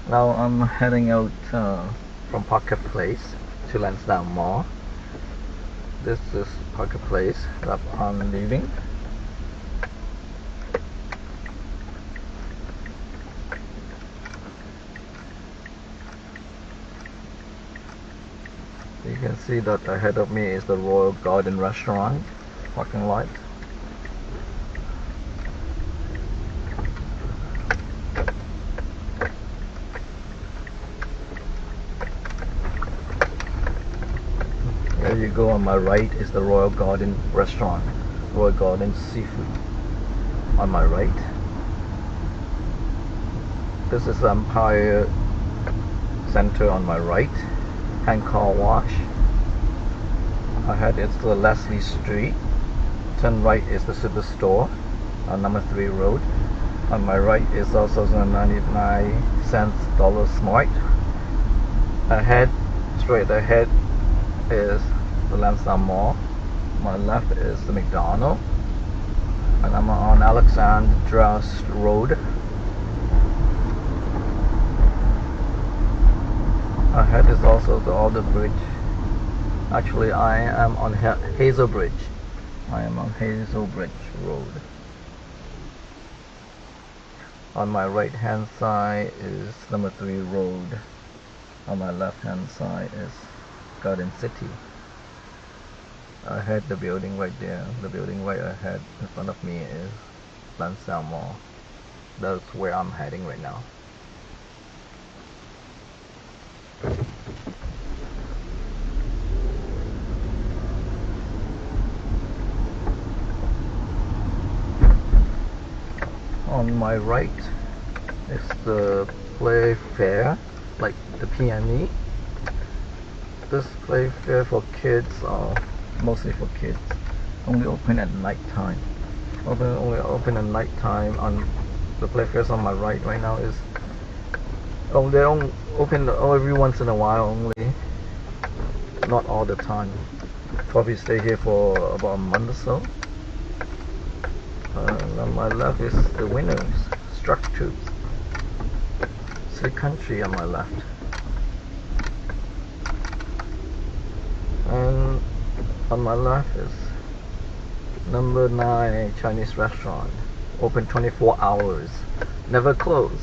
Now I'm heading out from Pocket Place to Lansdown Mall. This is Pocket Place that I'm leaving. You can see that ahead of me is the Royal Garden restaurant parking lot. There you go, on my right is the Royal Garden restaurant, Royal Garden Seafood on my right. This is Empire Center on my right, Hand Car Wash. Ahead is the Leslie Street. Turn right is the Superstore on number 3 road. On my right is also the 99-cent Dollar Smart. Ahead, straight ahead is the Lansdown Mall. My left is the McDonald's, and I'm on Alexandra Road. Ahead is also the Alder Bridge. Actually, I am on Hazel Bridge. I am on Hazel Bridge Road. On my right hand side is number 3 road. On my left hand side is Garden City. Ahead, the building right there, the building right ahead in front of me is Lansdown Mall. That's where I'm heading right now. On my right is the play fair, like the PME. This play fair for kids, mostly for kids, only open at night time. Only open at night time. On the play fairs on my right now is they don't open every once in a while only, not all the time. Probably stay here for about a month or so. On my left is the winners, structures, City Country on my left. And on my left is number 9 Chinese restaurant, open 24 hours, never close.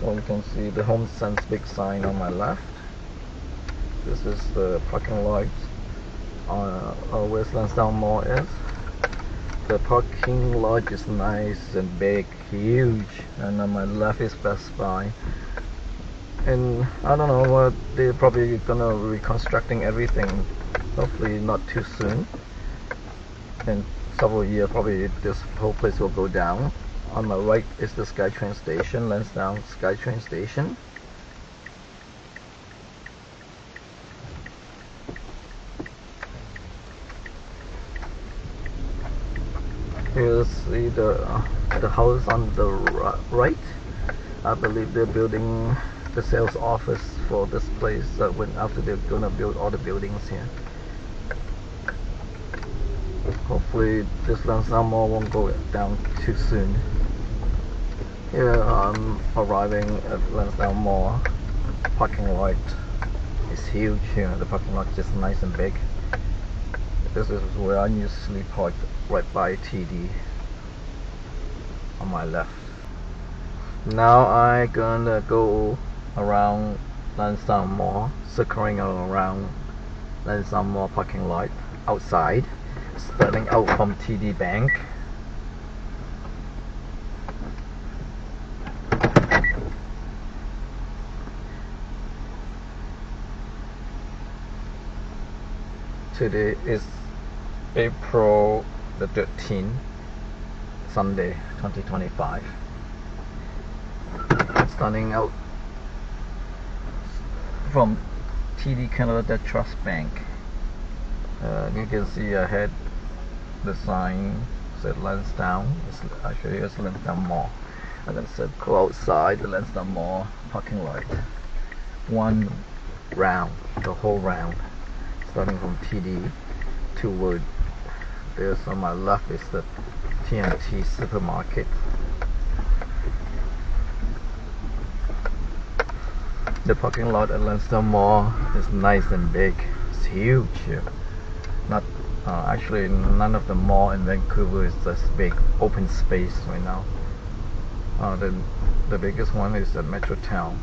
So you can see the Home Sense big sign on my left. This is the parking lot where Lansdown Mall is. The parking lot is nice and big, huge, and on my left is Best Buy. And I don't know what they're probably gonna reconstructing everything. Hopefully not too soon. In several years, probably this whole place will go down. On my right is the SkyTrain station, Lansdown SkyTrain station. Here's the house on the right. I believe they're building the sales office for this place after they're gonna build all the buildings here. Hopefully this Lansdown Mall won't go down too soon. Here I'm arriving at Lansdown Mall. Parking lot is huge here. The parking lot is just nice and big. This is where I usually park, right by TD on my left. Now I gonna go around Lansdown Mall, circling around Lansdown Mall parking lot outside, starting out from TD Bank. Today is April the 13th, Sunday, 2025. Starting out from TD Canada Trust Bank. You can see ahead the sign said Lansdown. Actually it's Lansdown Mall. And then said go outside the Lansdown Mall parking lot. One round, the whole round. Starting from TD to Wood. There's on my left is the TNT supermarket. The parking lot at Lansdown Mall is nice and big. It's huge here. Not actually, none of the mall in Vancouver is this big open space right now. The biggest one is at Metro Town.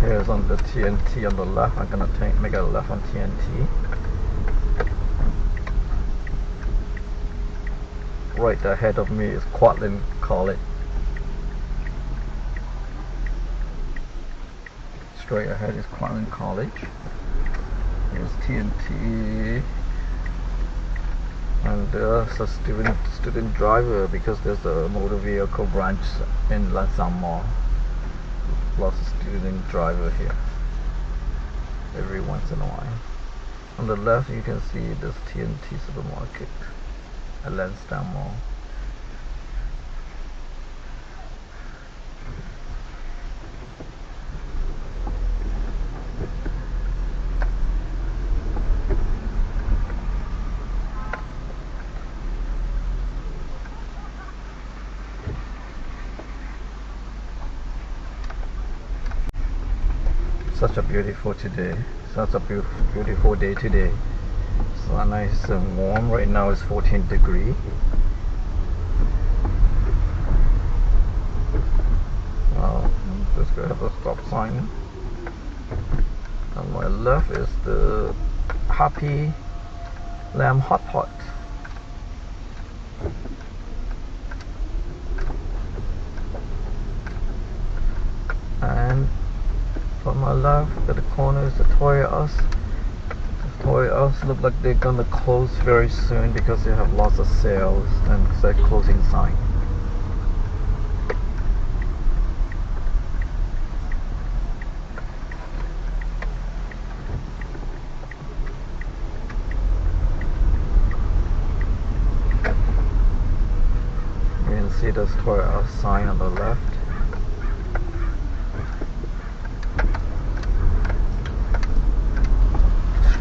Here's on the TNT on the left. I'm gonna make a left on TNT. Right ahead of me is Quadland College. Straight ahead is Quadland College. Here's TNT. And there's a student driver because there's a motor vehicle branch in Lansdown Mall. Lots of student driver here every once in a while. On the left you can see this TNT supermarket at Lansdown Mall. Such a beautiful day today. So nice and warm. Right now it's 14 degrees. Just gonna have a stop sign. On my left is the Happy Lamb Hot Pot. And on my left at the corner is the Toys R Us. The Toys R Us look like they're gonna close very soon because they have lots of sales and it's a closing sign. You can see the Toys R Us sign on the left.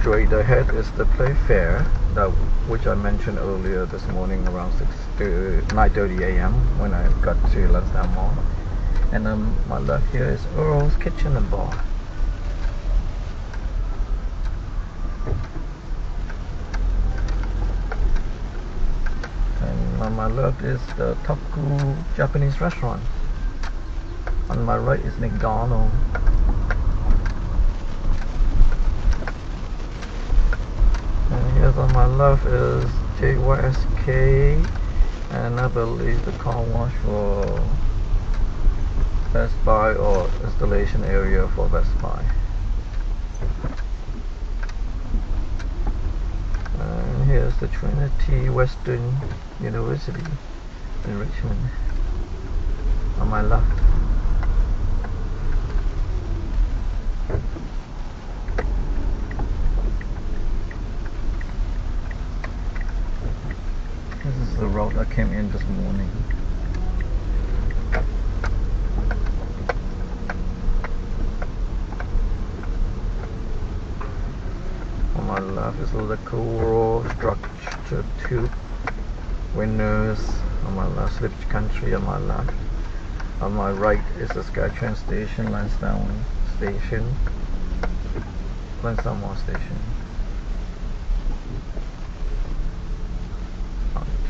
Straight ahead is the Playfair, which I mentioned earlier this morning around 9:30 a.m. when I got to Lansdown Mall. And on my left here is Earl's Kitchen and Bar. And on my left is the Taku Japanese restaurant. On my right is McDonald's. Here's on my left is JYSK, and I believe the car wash for Best Buy or installation area for Best Buy. And here's the Trinity Western University in Richmond on my left. This is the road I came in this morning. On my left is the cool structure tube windows. On my left, Slip Country on my left. On my right is the SkyTrain station, Lansdown station, Lansdown Mall station.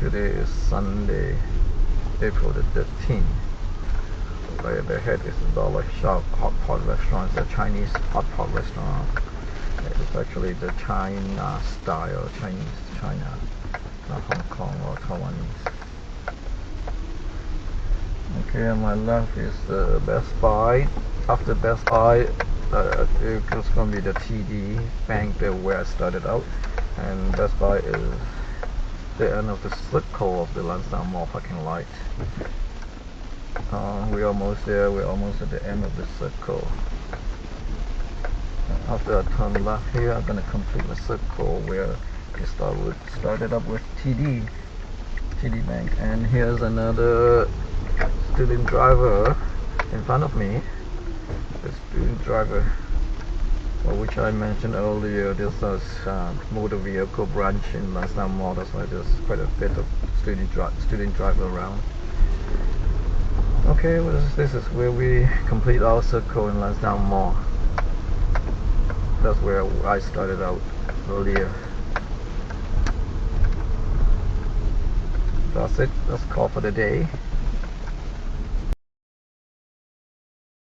Today is Sunday, April the 13th. Right ahead is the Dollar Shop Hot Pot restaurant. It's a Chinese hot pot restaurant. It's actually the China style, China, not Hong Kong or Taiwanese. Okay, on my left is the Best Buy. After Best Buy, it's going to be the TD Bank there where I started out. And Best Buy is the end of the circle of the Lansdown Mall parking lot. We're almost there. We're almost at the end of the circle. After I turn left here, I'm gonna complete the circle where it started up with TD. TD Bank. And here's another student driver in front of me. The student driver, which I mentioned earlier, this is motor vehicle branch in Lansdown Mall. That's why there's quite a bit of student driver around. Okay, well, this is where we complete our circle in Lansdown Mall. That's where I started out earlier. That's it. That's call for the day.